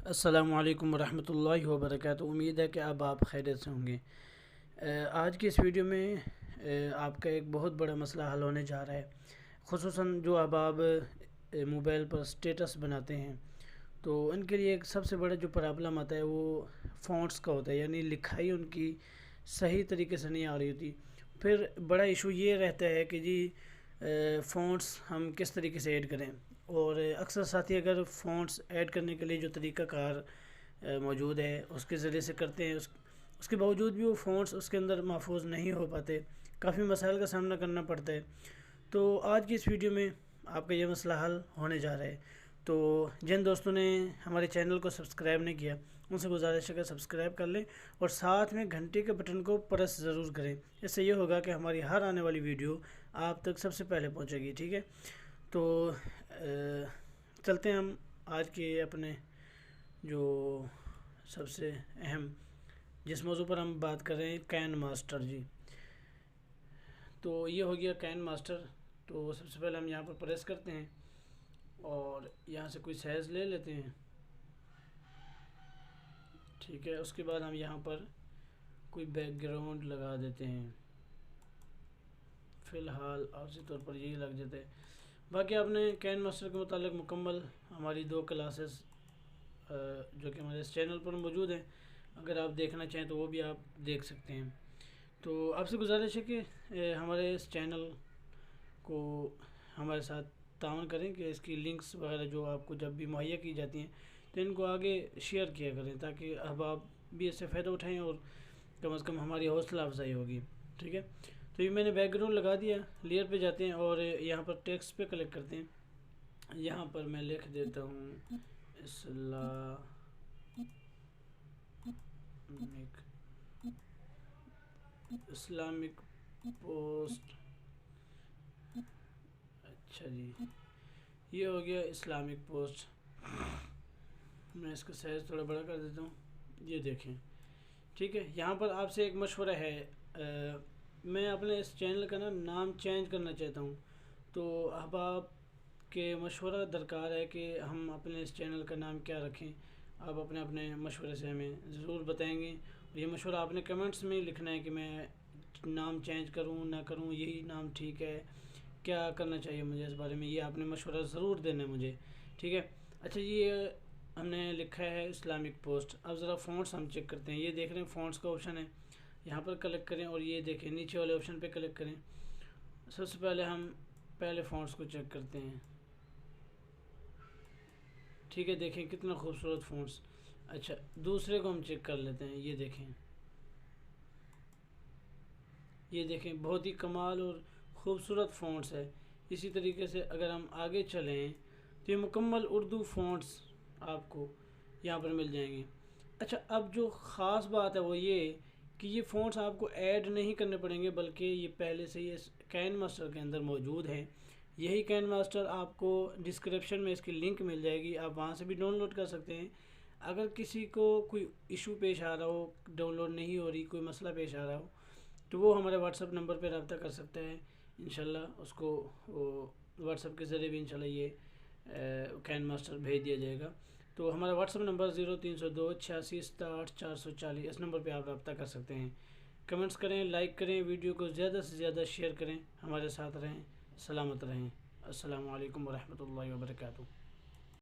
السلام علیکم ورحمۃ اللہ وبرکاتہ۔ امید ہے کہ آپ خیریت سے ہوں گے۔ آج کی اس ویڈیو میں آپ کا ایک بہت بڑا مسئلہ حل ہونے جا رہا ہے، خصوصاً جو احباب موبائل پر سٹیٹس بناتے ہیں تو ان کے لیے ایک سب سے بڑا جو پرابلم آتا ہے وہ فونٹس کا ہوتا ہے، یعنی لکھائی ان کی صحیح طریقے سے نہیں آ رہی ہوتی۔ پھر بڑا ایشو یہ رہتا ہے کہ جی فونٹس ہم کس طریقے سے ایڈ کریں، اور اکثر ساتھی اگر فونٹس ایڈ کرنے کے لیے جو طریقہ کار موجود ہے اس کے ذریعے سے کرتے ہیں، اس کے باوجود بھی وہ فونٹس اس کے اندر محفوظ نہیں ہو پاتے، کافی مسائل کا سامنا کرنا پڑتا ہے۔ تو آج کی اس ویڈیو میں آپ کا یہ مسئلہ حل ہونے جا رہا ہے۔ تو جن دوستوں نے ہمارے چینل کو سبسکرائب نہیں کیا ان سے گزارش ہے کہ سبسکرائب کر لیں اور ساتھ میں گھنٹی کے بٹن کو پریس ضرور کریں، اس سے یہ ہوگا کہ ہماری ہر آنے والی ویڈیو آپ تک سب سے پہلے پہنچے گی، ٹھیک ہے؟ تو چلتے ہیں ہم آج کے اپنے جو سب سے اہم جس موضوع پر ہم بات کر رہے ہیں، کین ماسٹر جی۔ تو یہ ہو گیا کین ماسٹر۔ تو سب سے پہلے ہم یہاں پر پریس کرتے ہیں اور یہاں سے کوئی سائز لے لیتے ہیں، ٹھیک ہے؟ اس کے بعد ہم یہاں پر کوئی بیک گراؤنڈ لگا دیتے ہیں، فی الحال عارضی طور پر یہی لگ جاتا ہے۔ باقی آپ نے کین ماسٹر کے متعلق مکمل ہماری 2 کلاسز جو کہ ہمارے اس چینل پر موجود ہیں، اگر آپ دیکھنا چاہیں تو وہ بھی آپ دیکھ سکتے ہیں۔ تو آپ سے گزارش ہے کہ ہمارے اس چینل کو ہمارے ساتھ تعاون کریں کہ اس کی لنکس وغیرہ جو آپ کو جب بھی مہیا کی جاتی ہیں تو ان کو آگے شیئر کیا کریں، تاکہ احباب بھی اس سے فائدہ اٹھائیں اور کم از کم ہماری حوصلہ افزائی ہوگی، ٹھیک ہے؟ تو یہ میں نے بیک گراؤنڈ لگا دیا، لیئر پہ جاتے ہیں اور یہاں پر ٹیکسٹ پہ کلک کرتے ہیں۔ یہاں پر میں لکھ دیتا ہوں اسلامک پوسٹ۔ اچھا جی، یہ ہو گیا اسلامک پوسٹ۔ میں اس کا سائز تھوڑا بڑا کر دیتا ہوں، یہ دیکھیں، ٹھیک ہے؟ یہاں پر آپ سے ایک مشورہ ہے، میں اپنے اس چینل کا نام چینج کرنا چاہتا ہوں، تو احباب کے مشورہ درکار ہے کہ ہم اپنے اس چینل کا نام کیا رکھیں۔ آپ اپنے مشورے سے ہمیں ضرور بتائیں گے، اور یہ مشورہ آپ نے کمنٹس میں لکھنا ہے کہ میں نام چینج کروں نہ کروں، یہی نام ٹھیک ہے، کیا کرنا چاہیے مجھے اس بارے میں، یہ آپ نے مشورہ ضرور دینا ہے مجھے، ٹھیک ہے؟ اچھا، یہ ہم نے لکھا ہے اسلامک پوسٹ۔ اب ذرا فونٹس ہم چیک کرتے ہیں، یہ دیکھ رہے ہیں فونٹس کا آپشن ہے، یہاں پر کلک کریں اور یہ دیکھیں نیچے والے آپشن پہ کلک کریں۔ سب سے پہلے ہم فونٹس کو چیک کرتے ہیں، ٹھیک ہے؟ دیکھیں کتنا خوبصورت فونٹس۔ اچھا، دوسرے کو ہم چیک کر لیتے ہیں، یہ دیکھیں بہت ہی کمال اور خوبصورت فونٹس ہے۔ اسی طریقے سے اگر ہم آگے چلیں تو یہ مکمل اردو فونٹس آپ کو یہاں پر مل جائیں گے۔ اچھا، اب جو خاص بات ہے وہ یہ کہ یہ فونٹس آپ کو ایڈ نہیں کرنے پڑیں گے، بلکہ یہ پہلے سے ہی کین ماسٹر کے اندر موجود ہیں۔ یہی کین ماسٹر آپ کو ڈسکرپشن میں اس کی لنک مل جائے گی، آپ وہاں سے بھی ڈاؤن لوڈ کر سکتے ہیں۔ اگر کسی کو کوئی ایشو پیش آ رہا ہو، ڈاؤن لوڈ نہیں ہو رہی، کوئی مسئلہ پیش آ رہا ہو، تو وہ ہمارے واٹس ایپ نمبر پہ رابطہ کر سکتا ہے، انشاءاللہ اس کو واٹس ایپ کے ذریعے بھی انشاءاللہ یہ کین ماسٹر بھیج دیا جائے گا۔ تو ہمارا واٹس ایپ نمبر 0302 86 67 440، اس نمبر پہ آپ رابطہ کر سکتے ہیں۔ کمنٹس کریں، لائک کریں، ویڈیو کو زیادہ سے زیادہ شیئر کریں، ہمارے ساتھ رہیں، سلامت رہیں۔ السلام علیکم ورحمۃ اللہ وبرکاتہ۔